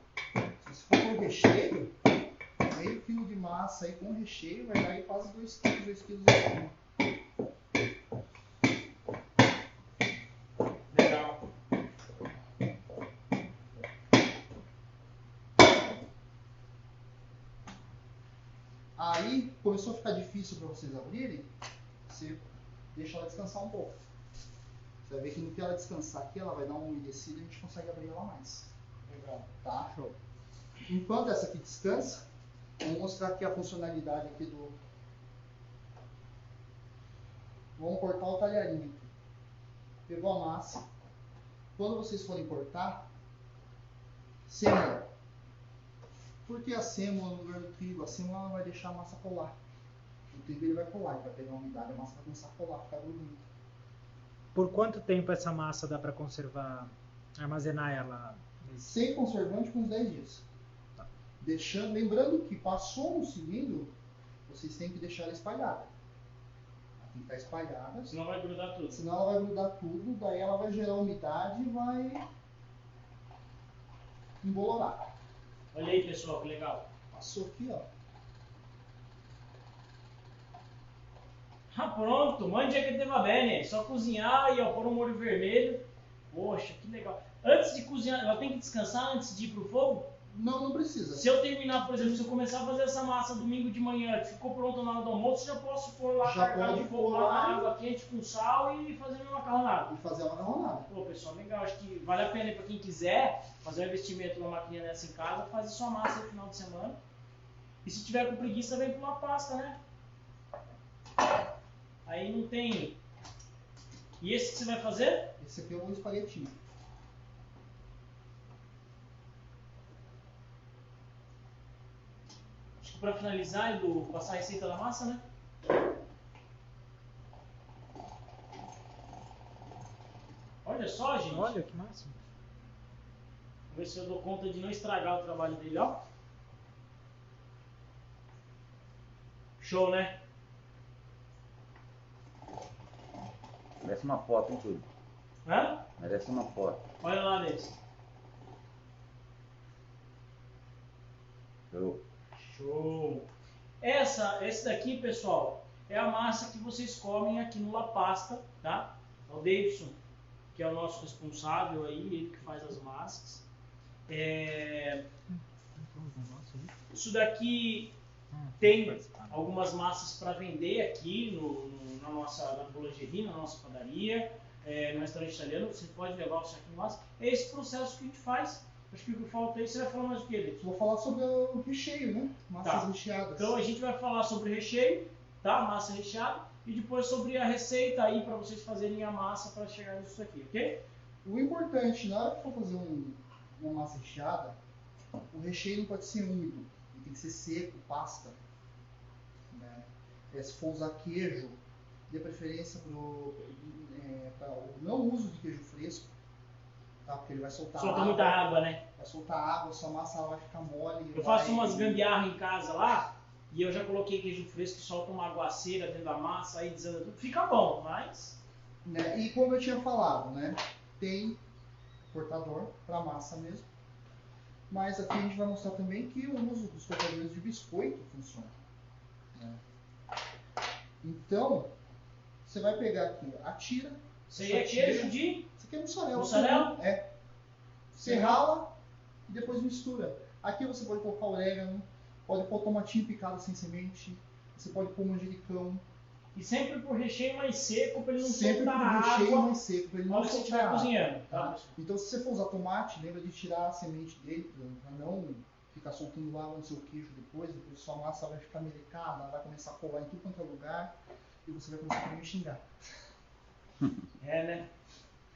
Se for com recheio, meio quilo de massa aí com recheio vai dar aí quase 2 kg, 2 kg e pouco. Legal. Aí começou a ficar difícil para vocês abrirem, você deixa ela descansar um pouco. Você vai ver que no que ela descansar aqui, ela vai dar uma umedecida e a gente consegue abrir ela mais. Legal, tá? Show. Enquanto essa aqui descansa, vou mostrar aqui a funcionalidade aqui do... Vamos cortar o talharinho aqui. Pegou a massa. Quando vocês forem cortar, sêmola. Por que a sêmola no lugar do trigo? A sêmola vai deixar a massa colar. O trigo ele vai colar, ele vai pegar a umidade, a massa vai começar a colar, ficar dormindo. Por quanto tempo essa massa dá para conservar, armazenar ela? Sem conservante, com uns 10 dias. Tá. Deixando, lembrando que passou no cilindro, vocês têm que deixar ela espalhada. Ela tem que estar espalhada. Senão vai grudar tudo. Senão ela vai grudar tudo, daí ela vai gerar umidade e vai embolorar. Olha aí, pessoal, que legal. Passou aqui, ó. Ah, pronto, mangia que va bene. Só cozinhar e ó, pôr um molho vermelho. Poxa, que legal. Antes de cozinhar, ela tem que descansar antes de ir pro fogo? Não precisa. Se eu terminar, por exemplo, se eu começar a fazer essa massa domingo de manhã, que ficou pronta na hora do almoço, já posso pôr lá, carregar de fogo lá na água quente com sal e fazer uma macarronada. E fazer uma macarronada. Pô, pessoal, legal. Acho que vale a pena para quem quiser fazer um investimento numa maquininha dessa em casa, fazer sua massa no final de semana. E se tiver com preguiça, vem com uma pasta, né? Aí não tem... E esse que você vai fazer? Esse aqui é o espaguetinho. Acho que para finalizar, Edu, passar a receita da massa, né? Olha só, gente. Olha que massa. Vamos ver se eu dou conta de não estragar o trabalho dele, ó. Show, né? Merece uma foto, hein, tudo. Hã? Merece uma foto. Olha lá, Nesse. Show. Esse daqui, pessoal, é a massa que vocês comem aqui no La Pasta, tá? É o Davidson, que é o nosso responsável aí, ele que faz as massas. Isso daqui tem algumas massas para vender aqui na nossa boulangerie, na nossa padaria, no restaurante italiano. Você pode levar o saquinho de massa. É esse processo que a gente faz. Acho que o que falta aí, você vai falar mais do que, Davidson? Vou falar sobre o recheio, né? Massas recheadas. Então a gente vai falar sobre recheio, tá? Massa recheada. E depois sobre a receita aí para vocês fazerem a massa para chegar nisso aqui, ok? O importante, na hora que for fazer uma massa recheada, o recheio não pode ser úmido. Ele tem que ser seco, pasta. Né? Se for usar queijo, dê preferência para o não uso de queijo fresco, tá? Porque ele vai soltar água. Solta muita água, né? Vai soltar água, sua massa vai ficar mole. Eu faço umas gambiarra em casa lá, e eu já coloquei queijo fresco que solta uma aguaceira dentro da massa, aí desanda tudo. Fica bom, mas... Né? E como eu tinha falado, né? Tem cortador para massa mesmo. Mas aqui a gente vai mostrar também que o uso dos cortadores de biscoito funciona. Né? Então, você vai pegar aqui a tira. Isso aí é queijo de... Isso aqui é mussarela. Mussarela? É. Você rala e depois mistura. Aqui você pode colocar orégano, pode pôr tomatinho picado sem semente, você pode pôr manjericão. E sempre pro recheio mais seco, para ele não Sempre soltar pro água. recheio mais seco, para ele não Na hora que você soltar estiver água. cozinhando, Tá? tá? Então, se você for usar tomate, lembra de tirar a semente dele, para não ficar soltando água no seu queijo depois sua massa vai ficar melecada, vai começar a colar em tudo quanto é lugar, e você vai começar a me xingar. É, né?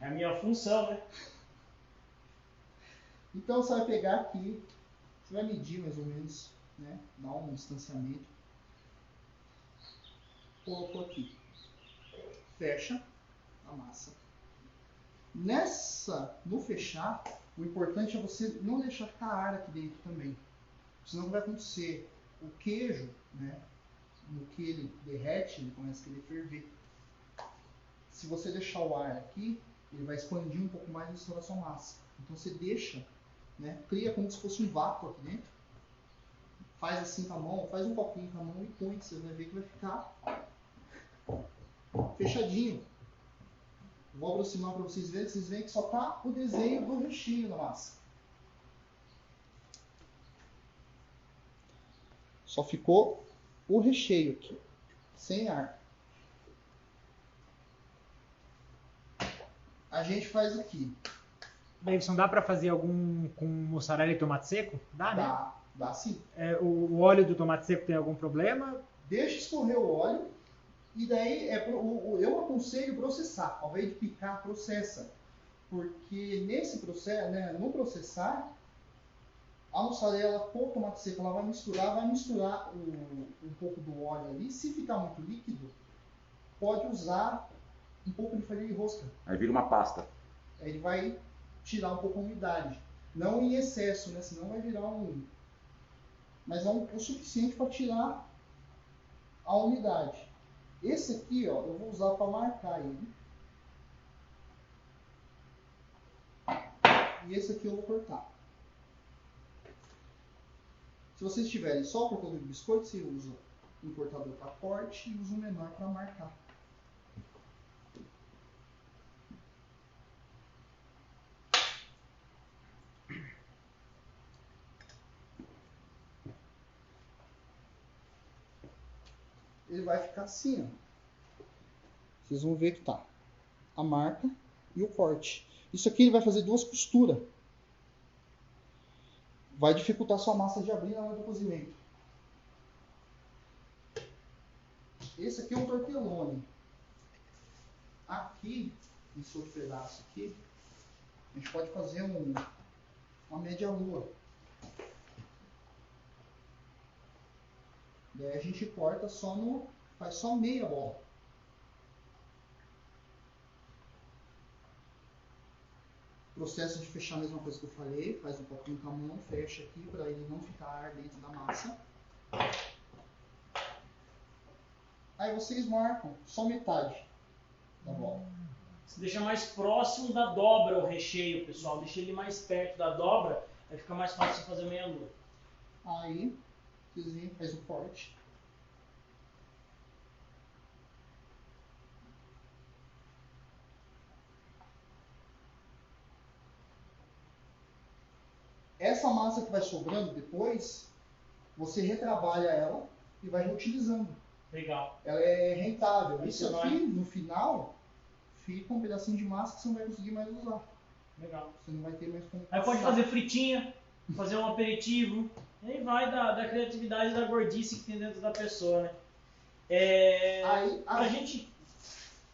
É a minha função, né? Então, você vai pegar aqui, você vai medir mais ou menos, né? Dar um distanciamento. Colocou aqui. Fecha a massa. No fechar, o importante é você não deixar ficar ar aqui dentro também. Senão o que vai acontecer? O queijo, né, no que ele derrete, ele começa a querer ferver. Se você deixar o ar aqui, ele vai expandir um pouco mais e estourar a sua massa. Então você deixa, né, cria como se fosse um vácuo aqui dentro. Faz assim com a mão, faz um copinho com a mão e põe, você vai ver que vai ficar fechadinho. Vou aproximar para vocês veem que só tá o desenho do recheio na massa. Só ficou o recheio aqui, sem ar. A gente faz aqui. Davidson, dá para fazer algum com mussarela e tomate seco? Dá, né? Dá sim. O óleo do tomate seco tem algum problema? Deixa escorrer o óleo. E daí eu aconselho processar. Ao invés de picar, processa. Porque nesse processo, né, no processar, a mussarela com o tomate seco ela vai misturar um pouco do óleo ali. Se ficar muito líquido, pode usar um pouco de farinha de rosca. Aí vira uma pasta. Ele vai tirar um pouco a umidade. Não em excesso, né? Senão vai virar mas é o suficiente para tirar a umidade. Esse aqui, ó, eu vou usar para marcar ele. E esse aqui eu vou cortar. Se vocês tiverem só o cortador de biscoito, você usa um cortador para corte e usa um menor para marcar. ele vai ficar assim, ó. Vocês vão ver que tá a marca e o corte. Isso aqui ele vai fazer 2 costuras. Vai dificultar sua massa de abrir na hora do cozimento. Esse aqui é um tortellone. Aqui, nesse outro pedaço aqui, a gente pode fazer uma média lua. Daí a gente corta só faz só meia bola. Processo de fechar a mesma coisa que eu falei, faz um pouquinho com a mão, fecha aqui para ele não ficar ar dentro da massa. Aí vocês marcam só metade da bola. Você deixa mais próximo da dobra o recheio, pessoal. Deixa ele mais perto da dobra, aí fica mais fácil de fazer meia lua. Aí, vocês vêm, faz o corte. Essa massa que vai sobrando depois, você retrabalha ela e vai reutilizando. Legal. Ela é rentável. Isso Isso aqui, no final, fica um pedacinho de massa que você não vai conseguir mais usar. Legal. Você não vai ter mais como Aí pode passar. fazer fritinha, fazer um aperitivo. E aí vai da criatividade e da gordice que tem dentro da pessoa, né? Aí, pra gente...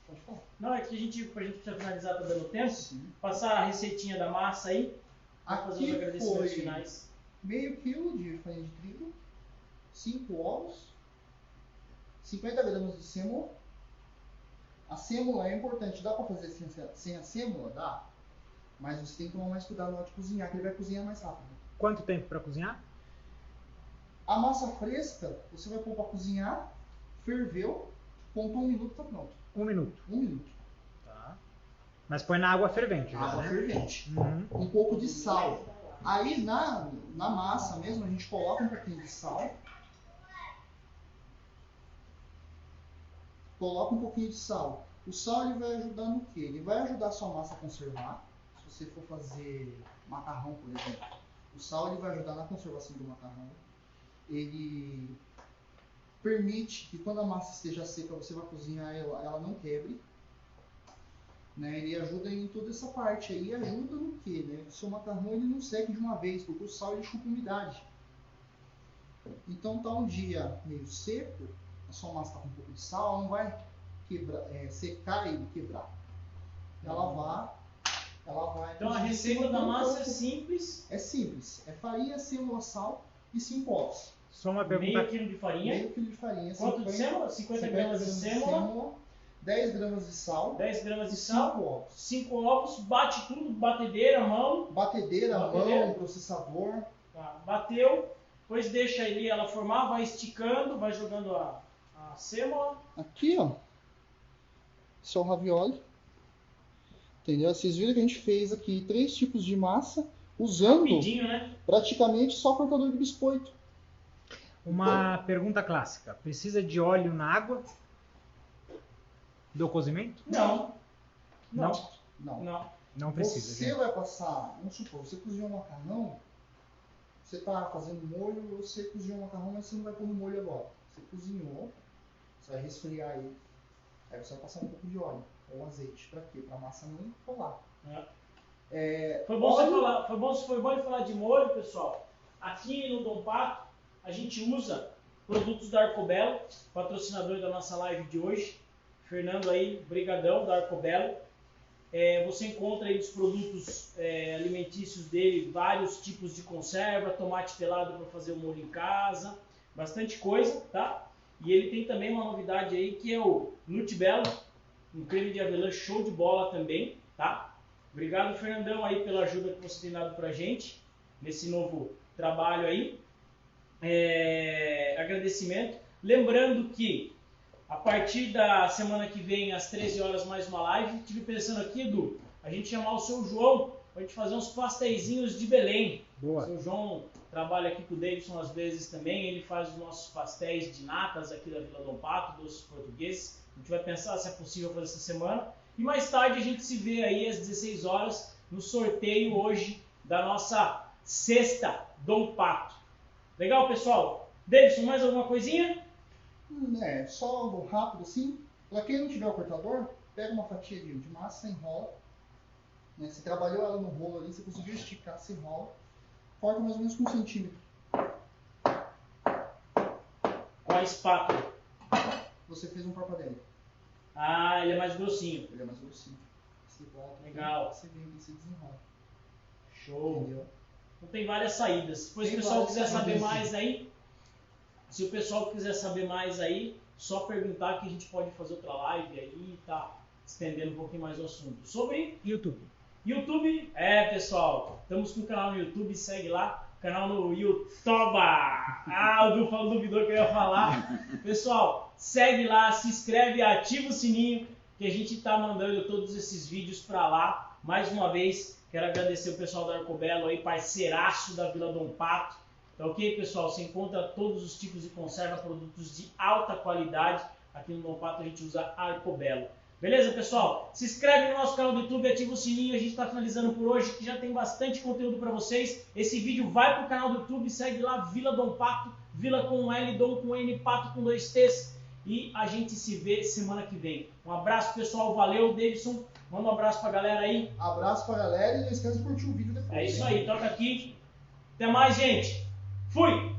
Pode falar. Não, é que pra gente precisa finalizar, tá dando tempo. Sim. Passar a receitinha da massa aí. Pra fazer os Aqui agradecimentos foi finais. meio quilo de farinha de trigo, 5 ovos, 50 gramas de sêmola. A sêmola é importante, dá para fazer sem a sêmola? Dá. Mas você tem que tomar mais cuidado na hora de cozinhar, que ele vai cozinhar mais rápido. Quanto tempo para cozinhar? A massa fresca, você vai pôr para cozinhar, ferveu, contou 1 minuto, tá pronto. 1 minuto. 1 minuto. Tá. Mas põe na água fervente já, Água né? fervente. Uhum. Um pouco de sal. Aí na massa mesmo a gente coloca um pouquinho de sal. Coloca um pouquinho de sal. O sal ele vai ajudar no quê? Ele vai ajudar a sua massa a conservar. Se você for fazer macarrão, por exemplo, o sal ele vai ajudar na conservação do macarrão. Ele permite que quando a massa esteja seca, você vai cozinhar ela não quebre. Né? Ele ajuda em toda essa parte aí. Ajuda no quê? Né? O seu macarrão ele não seque de uma vez, porque o sal ele chupa umidade. Então tá um dia meio seco, a sua massa está com um pouco de sal, ela não vai secar e quebrar. Ela vai. Então a receita da massa é simples. É simples. É farinha, sêmola, sal e 5 ovos. Só uma pergunta. Meio quilo de farinha. Meio quilo de farinha. Quanto de sêmola? 50 gramas de sêmola. 10 gramas de sal. 10 gramas de 5 sal. ovos. 5 ovos. Bate tudo. Batedeira, mão. Batedeira, mão, processador. Tá. Bateu. Depois deixa ali ela formar. Vai esticando. Vai jogando a sêmola. Aqui, ó. Esse é o ravioli. Entendeu? Vocês viram que a gente fez aqui 3 tipos de massa usando Rapidinho, né? praticamente só cortador de biscoito. Uma pergunta clássica. Precisa de óleo na água do cozimento? Não. Não. Não. Não precisa, Você gente. vai passar, vamos supor, você cozinhou um macarrão, você está fazendo molho, você cozinhou um macarrão, mas você não vai pôr no molho agora. Você cozinhou, você vai resfriar ele. Aí você vai passar um pouco de óleo ou azeite. Para quê? Para a massa não colar. Foi bom ele falar de molho, pessoal. Aqui no Dom Pato, a gente usa produtos da Arcobello, patrocinador da nossa live de hoje. Fernando aí, brigadão da Arcobello. Você encontra aí os produtos alimentícios dele, vários tipos de conserva, tomate pelado para fazer o molho em casa, bastante coisa, tá? E ele tem também uma novidade aí que é o Nutbello, um creme de avelã show de bola também, tá? Obrigado, Fernandão, aí pela ajuda que você tem dado pra gente nesse novo trabalho aí. Agradecimento. Lembrando que a partir da semana que vem, às 13 horas, mais uma live. Estive pensando aqui, Edu, a gente chamar o seu João pra gente fazer uns pasteizinhos de Belém. Boa. O seu João trabalha aqui com o Davidson às vezes também. Ele faz os nossos pastéis de natas aqui da Vila Dom Pato, doces portugueses. A gente vai pensar se é possível fazer essa semana. E mais tarde a gente se vê aí às 16 horas no sorteio hoje da nossa Sexta Dom Pato. Legal, pessoal? Davidson, mais alguma coisinha? Só rápido assim. Para quem não tiver o cortador, pega uma fatia de massa, enrola. Né? Você trabalhou ela no rolo ali, você conseguiu esticar, você enrola. Corta mais ou menos com 1 centímetro. Com a espátula. Você fez um parpadelo. Ah, ele é mais grossinho. Ele é mais grossinho. Você volta, Legal. Você vem aqui e você desenrola. Show. Entendeu? Então tem várias saídas. Depois se o Tem pessoal várias quiser saber saídas. mais aí, se o pessoal quiser saber mais aí, só perguntar que a gente pode fazer outra live aí e tá estendendo um pouquinho mais o assunto. Sobre YouTube. YouTube, pessoal, estamos com o canal no YouTube, segue lá, canal no YouTube. O Gu duvidou que eu ia falar. Pessoal, segue lá, se inscreve, ativa o sininho, que a gente tá mandando todos esses vídeos para lá. Mais uma vez, quero agradecer o pessoal da Arcobello aí, parceiraço da Vila Dom Pato. Tá ok, pessoal? Você encontra todos os tipos de conserva, produtos de alta qualidade. Aqui no Dom Pato a gente usa Arcobello. Beleza, pessoal? Se inscreve no nosso canal do YouTube, ativa o sininho. A gente está finalizando por hoje, que já tem bastante conteúdo para vocês. Esse vídeo vai para o canal do YouTube, segue lá, Vila Dom Pato, Vila com L, Dom com N, Pato com 2 T's. E a gente se vê semana que vem. Um abraço, pessoal. Valeu, Davidson. Manda um abraço pra galera aí. Abraço pra galera e não esquece de curtir o vídeo depois. É isso aí, toca aqui. Até mais, gente. Fui!